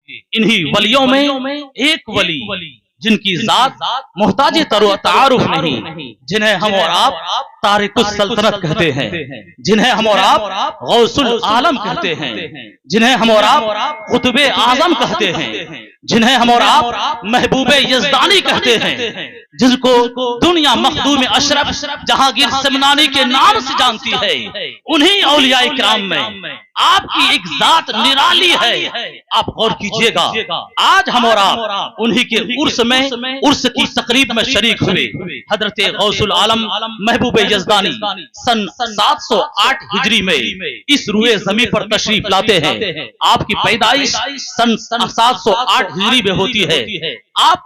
انہی ولیوں میں ایک ولی جن کی ذات محتاج تعارف نہیں، جنہیں ہم اور آپ تارک السلطنت کہتے ہیں، جنہیں ہم اور آپ غوث العالم کہتے ہیں، جنہیں ہم اور آپ قطب اعظم کہتے ہیں، جنہیں ہم اور آپ محبوب یزدانی کہتے ہیں، جن کو دنیا مخدوم اشرف جہانگیر سمنانی کے نام سے جانتی ہے، انہی اولیاء کرام میں آپ کی ایک ذات نرالی ہے۔ آپ غور کیجئے گا، آج ہم اور آپ انہی کے عرس کی تقریب میں شریک ہوئے۔ حضرت غوث العالم محبوب یزدانی سن 708 ہجری میں اس روئے زمین پر تشریف لاتے ہیں۔ آپ کی پیدائش سن 708 ہجری میں ہوتی ہے۔ آپ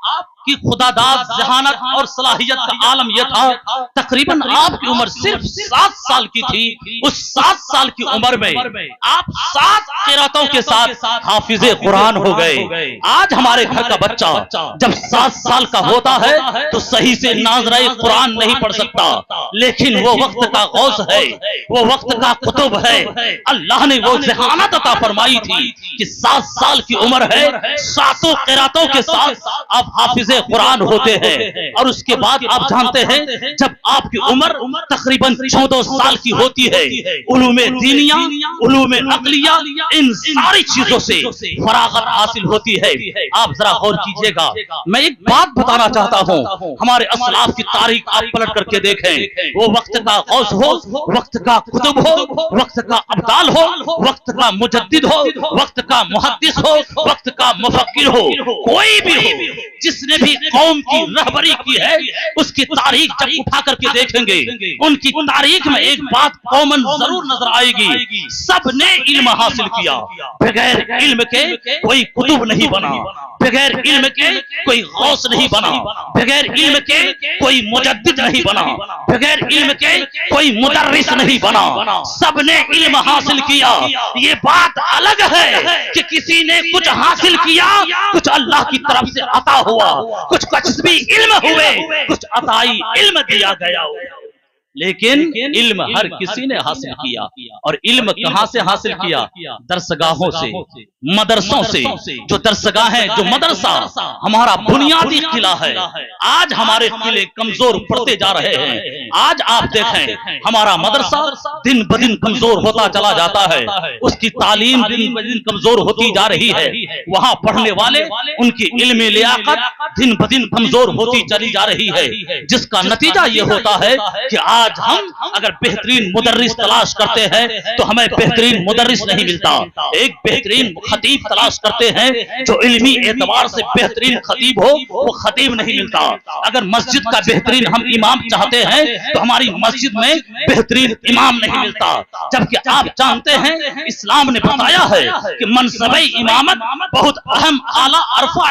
کی خدا داد ذہانت اور صلاحیت کا عالم یہ تھا، تقریباً آپ کی عمر صرف 7 سال کی تھی۔ اس 7 سال کی عمر میں آپ 7 قراتوں کے ساتھ حافظ قرآن ہو گئے۔ آج ہمارے گھر کا بچہ جب 7 سال کا ہوتا ہے تو صحیح سے ناظرہ قرآن نہیں پڑھ سکتا، لیکن وہ وقت کا غوث ہے، وہ وقت کا قطب ہے۔ اللہ نے وہ ذہانت عطا فرمائی تھی کہ 7 سال کی عمر ہے، 7 قراتوں کے ساتھ آپ حافظ قرآن ہوتے ہیں۔ اور اس کے بعد آپ جانتے ہیں جب آپ کی عمر تقریباً 14 سال کی ہوتی ہے، علوم دینیہ، علوم عقلیہ، ان ساری چیزوں سے فراغت حاصل ہوتی ہے۔ آپ ذرا غور کیجئے گا، میں ایک بات بتانا چاہتا ہوں، ہمارے اسلاف کی تاریخ آپ پلٹ کر کے دیکھیں، وہ وقت کا غوث ہو، وقت کا قطب ہو، وقت کا ابدال ہو، وقت کا مجدد ہو، وقت کا محدث ہو، وقت کا مفکر ہو، کوئی بھی ہو، جس نے بھی قوم کی رہبری کی ہے، اس کی تاریخ جب اٹھا کر کے دیکھیں گے، ان کی تاریخ میں ایک بات کامن ضرور نظر آئے گی، سب نے علم حاصل کیا۔ بغیر علم کے کوئی قطب نہیں بنا، بغیر علم کے کوئی غوث نہیں بنا، بغیر علم کے کوئی مجدد نہیں بنا، بغیر علم کے کوئی مدرس نہیں بنا، سب نے علم حاصل کیا۔ یہ بات الگ ہے کہ کسی نے کچھ حاصل کیا، کچھ اللہ کی طرف سے عطا ہوا، کچھ کسبی علم ہوئے، کچھ عطائی علم دیا گیا، لیکن علم ہر کسی نے حاصل کیا۔ اور علم کہاں سے حاصل کیا؟ درسگاہوں سے، مدرسوں سے۔ جو درسگاہیں، جو مدرسہ ہمارا بنیادی قلعہ ہے، آج ہمارے قلعے کمزور پڑتے جا رہے ہیں۔ آج آپ دیکھیں ہمارا مدرسہ دن بدن کمزور ہوتا چلا جاتا ہے، اس کی تعلیم دن بدن کمزور ہوتی جا رہی ہے، وہاں پڑھنے والے ان کی علمی لیاقت دن بدن کمزور ہوتی چلی جا رہی ہے، جس کا نتیجہ یہ ہوتا ہے کہ آج ہم اگر بہترین مدرس تلاش کرتے ہیں تو ہمیں بہترین مدرس نہیں ملتا، ایک بہترین خطیب تلاش کرتے ہیں جو علمی اعتبار سے بہترین خطیب ہو، وہ خطیب نہیں ملتا، اگر مسجد کا بہترین ہم امام چاہتے ہیں تو ہماری مسجد میں بہترین امام نہیں ملتا، جبکہ آپ جانتے ہیں اسلام نے بتایا ہے کہ منصب امامت بہت اہم اعلیٰ عرفہ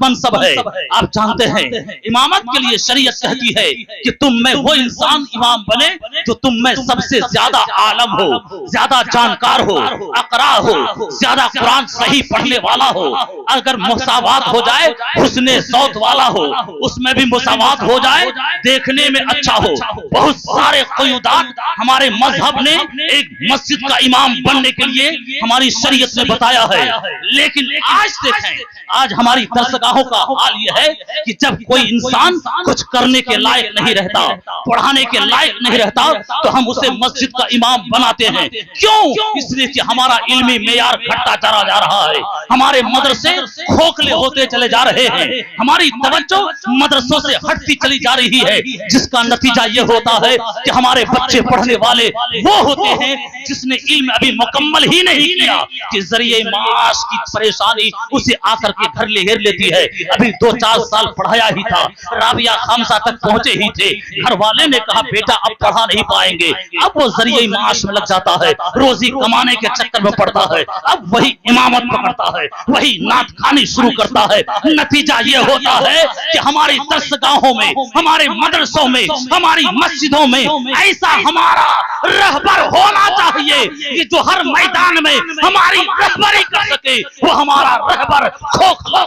منصب ہے۔ آپ جانتے ہیں امامت کے لیے شریعت کہتی ہے کہ تم میں وہ انسان امام بنے جو تم میں سب سے زیادہ عالم ہو، زیادہ جانکار ہو، اقرا ہو، زیادہ قرآن صحیح پڑھنے والا ہو۔ اگر مساوات ہو جائے حسن صوت والا ہو، اس میں بھی مساوات ہو جائے دیکھنے میں اچھا ہو۔ بہت سارے قیودات ہمارے مذہب نے ایک مسجد کا امام بننے کے لیے ہماری شریعت نے بتایا ہے، لیکن آج دیکھیں آج ہماری درسگاہوں کا حال یہ ہے کہ جب کوئی انسان کچھ کرنے کے لائق نہیں رہتا، پڑھانے کے لائق نہیں رہتا، تو ہم اسے مسجد کا امام بناتے ہیں۔ کیوں؟ اس لیے کہ ہمارا علمی معیار گھٹتا چلا جا رہا ہے، ہمارے مدرسے کھوکھلے ہوتے چلے جا رہے ہیں، ہماری توجہ مدرسوں سے ہٹتی چلی جا رہی ہے، جس کا نتیجہ یہ ہوتا ہے کہ ہمارے بچے پڑھنے والے وہ ہوتے ہیں جس نے علم ابھی مکمل ہی نہیں کیا کہ ذریعہ معاش کی پریشانی اسے آ کر کے گھر لے گھر لیتی ہے۔ ابھی 2-4 سال پڑھایا ہی تھا، رابعہ خامسہ تک پہنچے ہی تھے، گھر والے نے کہا بیٹا اب پڑھا نہیں پائیں گے، اب وہ ذریعہ معاش میں لگ جاتا ہے، روزی کمانے کے چکر میں پڑتا ہے، اب وہی امامت پکڑتا ہے، وہی نعت خوانی شروع کرتا ہے۔ نتیجہ یہ ہوتا ہے کہ ہماری درسگاہوں میں، ہمارے مدرسوں میں، ہماری مسجدوں میں ایسا ہمارا رہبر ہونا چاہیے کہ جو ہر میدان میں ہماری رہبری کر سکے، وہ ہمارا رہبر کھوکھلا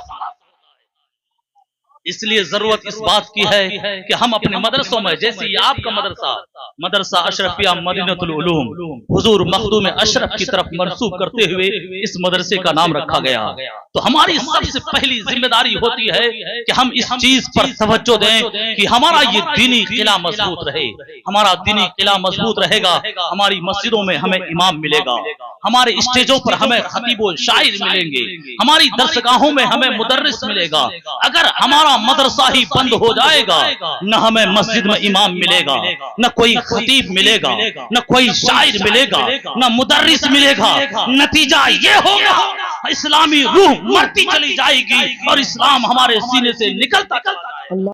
اس لیے ضرورت اس بات کی ہے کہ ہم اپنے مدرسوں میں، جیسے یہ آپ کا مدرسہ اشرفیہ مدینۃ العلوم حضور مخدوم اشرف کی طرف منسوب کرتے ہوئے اس مدرسے کا نام رکھا گیا، تو ہماری سب سے پہلی ذمہ داری ہوتی ہے کہ ہم اس چیز پر توجہ دیں کہ ہمارا یہ دینی قلعہ مضبوط رہے۔ ہمارا دینی قلعہ مضبوط رہے گا، ہماری مسجدوں میں ہمیں امام ملے گا، ہمارے اسٹیجوں پر ہمیں خطیب و شاعر ملیں گے، ہماری درسگاہوں میں ہمیں مدرس ملے گا۔ اگر ہمارا مدرسہ ہی بند ہو جائے گا، نہ ہمیں مسجد میں امام ملے گا، نہ کوئی خطیب ملے گا، نہ کوئی شاعر ملے گا، نہ مدرس ملے گا، نتیجہ یہ ہوگا اسلامی روح مرتی چلی جائے گی اور اسلام ہمارے سینے سے نکلتا چلا